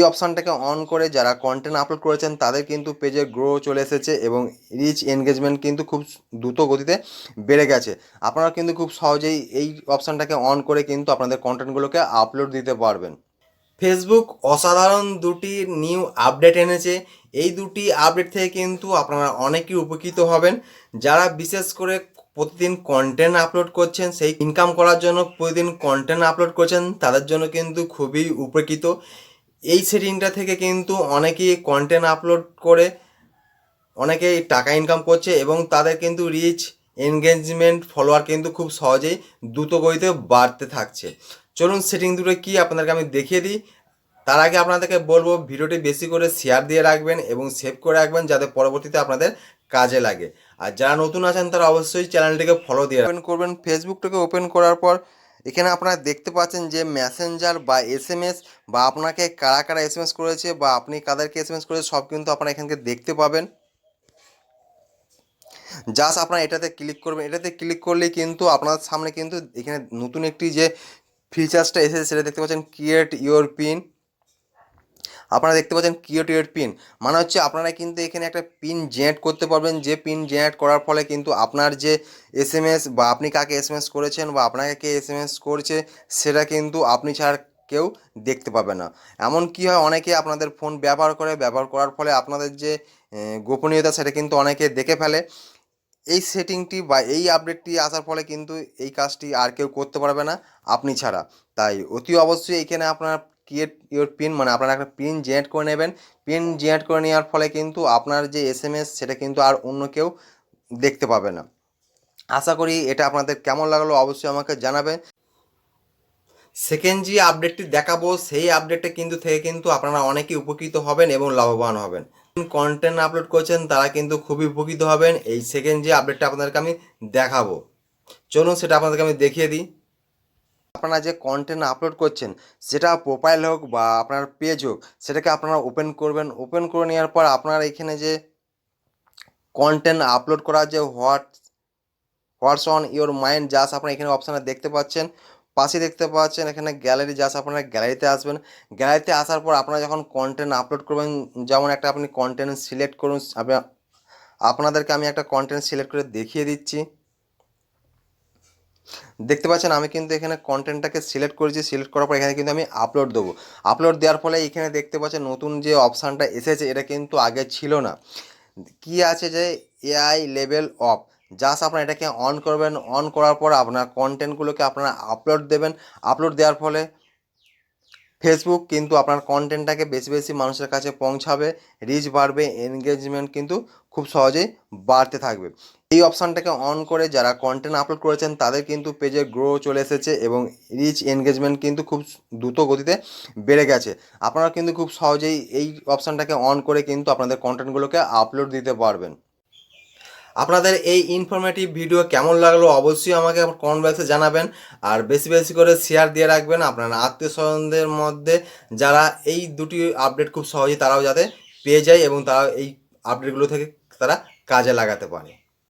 এই অপশানটাকে অন করে যারা কন্টেন্ট আপলোড করেছেন তাদের কিন্তু পেজের গ্রো চলে এসেছে এবং রিচ এনগেজমেন্ট কিন্তু খুব দ্রুত গতিতে বেড়ে গেছে। আপনারা কিন্তু খুব সহজেই এই অপশানটাকে অন করে কিন্তু আপনাদের কন্টেন্টগুলোকে আপলোড দিতে পারবেন। ফেসবুক অসাধারণ দুটি নিউ আপডেট এনেছে। এই দুটি আপডেট থেকে কিন্তু আপনারা অনেকেই উপকৃত হবেন। যারা বিশেষ করে প্রতিদিন কন্টেন্ট আপলোড করছেন, সেই ইনকাম করার জন্য প্রতিদিন কন্টেন্ট আপলোড করছেন, তাদের জন্য কিন্তু খুবই উপকৃত। এই সেটিংটা থেকে কিন্তু অনেকেই কন্টেন্ট আপলোড করে অনেকেই টাকা ইনকাম করছে এবং তাদের কিন্তু রিচ এনগেজমেন্ট ফলোয়ার কিন্তু খুব সহজেই দ্রুত গতিতে বাড়তে থাকছে। চলুন সেটিং দুটো কি আপনাদেরকে আমি দেখিয়ে দিই। তার আগে আপনাদেরকে বলবো ভিডিওটি বেশি করে শেয়ার দিয়ে রাখবেন এবং সেভ করে রাখবেন যাতে পরবর্তীতে আপনাদের কাজে লাগে। আর যারা নতুন আছেন তারা অবশ্যই চ্যানেলটিকে ফলো দিয়ে ওপেন করবেন। ফেসবুকটাকে ওপেন করার পর এখানে আপনারা দেখতে পাচ্ছেন যে মেসেঞ্জার বা এসএমএস বা আপনাকে কারা কারা এসএমএস করেছে বা আপনি কাদেরকে এসএমএস করেছে সব কিন্তু আপনারা এখানকে দেখতে পাবেন। জাস্ট আপনারা এটাতে ক্লিক করবেন। এটাতে ক্লিক করলেই কিন্তু আপনার সামনে কিন্তু এখানে নতুন একটি যে ফিচার্সটা এসেছে সেটা দেখতে পাচ্ছেন, ক্রিয়েট ইওর পিন। আপনারা দেখতে পাচ্ছেন ক্রিয়েট ইওর পিন মানে হচ্ছে আপনারা কিন্তু এখানে একটা পিন জেনারেট করতে পারবেন। যে পিন জেনারেট করার ফলে কিন্তু আপনার যে এসএমএস বা আপনি কাকে এসএমএস করেছেন বা আপনাকে কে এসএমএস করছে সেটা কিন্তু আপনি ছাড়া কেউ দেখতে পাবে না। এমন কি হয়, অনেকে আপনাদের ফোন ব্যবহার করার ফলে আপনাদের যে গোপনীয়তা সেটা কিন্তু অনেকে দেখে ফেলে। এই সেটিংটি বা এই আপডেটটি আসার ফলে কিন্তু এই কাজটি আর কেউ করতে পারবে না আপনি ছাড়া। তাই অতি অবশ্যই এখানে আপনার ক্রিয়েট ইওর পিন মানে আপনারা একটা পিন জেনারেট করে নেবেন। পিন জেনারেট করে নেওয়ার ফলে কিন্তু আপনার যে এসএমএস সেটা কিন্তু আর অন্য কেউ দেখতে পাবে না। আশা করি এটা আপনাদের কেমন লাগলো অবশ্যই আমাকে জানাবেন। সেকেন্ড যে আপডেটটি দেখাবো সেই আপডেটটা কিন্তু আপনারা অনেকেই উপকৃত হবেন এবং লাভবান হবেন। কন্টেন্ট আপলোড করছেন তারা কিন্তু খুবই উপকৃত হবেন। এই সেকেন্ড যে আপডেটটা আপনাদেরকে আমি দেখাবো, চলুন সেটা আপনাদেরকে আমি দেখিয়ে দিই। আপনারা যে কন্টেন্ট আপলোড করছেন সেটা প্রোফাইল হোক বা আপনার পেজ হোক সেটাকে আপনারা ওপেন করবেন। ওপেন করে নেওয়ার পর আপনারা এখানে যে কন্টেন্ট আপলোড করার যে হোয়াটস অন ইওর মাইন্ড জাস্ট আপনারা এখানে অপশানে দেখতে পাচ্ছেন। পাশে দেখতে পাচ্ছেন এখানে গ্যালারি, জাস্ট আপনারা গ্যালারিতে আসবেন। গ্যালারিতে আসার পর আপনারা যখন কন্টেন্ট আপলোড করবেন, যেমন একটা আপনি কন্টেন্ট সিলেক্ট করুন। আপনাদেরকে আমি একটা কন্টেন্ট সিলেক্ট করে দেখিয়ে দিচ্ছি। দেখতে পাচ্ছেন আমি কিন্তু এখানে কন্টেন্টটাকে সিলেক্ট করেছি। সিলেক্ট করার পর এখানে কিন্তু আমি আপলোড দেবো। আপলোড দেওয়ার ফলে এখানে দেখতে পাচ্ছেন নতুন যে অপশানটা এসেছে এটা কিন্তু আগে ছিল না। কি আছে যে এআই লেভেল অফ, জাস্ট আপনারা এটাকে অন করবেন। অন করার পর আপনার কন্টেন্টগুলোকে আপনারা আপলোড দেবেন। আপলোড দেওয়ার ফলে ফেসবুক কিন্তু আপনার কন্টেন্টটাকে বেশি বেশি মানুষের কাছে পৌঁছাবে, রিচ বাড়বে, এনগেজমেন্ট কিন্তু খুব সহজেই বাড়তে থাকবে। এই অপশানটাকে অন করে যারা কন্টেন্ট আপলোড করেছেন তাদের কিন্তু পেজের গ্রো চলে এসেছে এবং রিচ এনগেজমেন্ট কিন্তু খুব দ্রুত গতিতে বেড়ে গেছে। আপনারা কিন্তু খুব সহজেই এই অপশানটাকে অন করে কিন্তু আপনাদের কন্টেন্টগুলোকে আপলোড দিতে পারবেন। আপনাদের এই ইনফরমেটিভ ভিডিও কেমন লাগলো অবশ্যই আমাকে কমেন্ট বক্সে জানাবেন। আর বেশি বেশি করে শেয়ার দিয়ে রাখবেন আপনার আত্মীয় স্বজনদের মধ্যে, যারা এই দুটি আপডেট খুব সহজেই তারাও যাতে পেয়ে যায় এবং তারা এই আপডেটগুলো থেকে তারা কাজে লাগাতে পারে।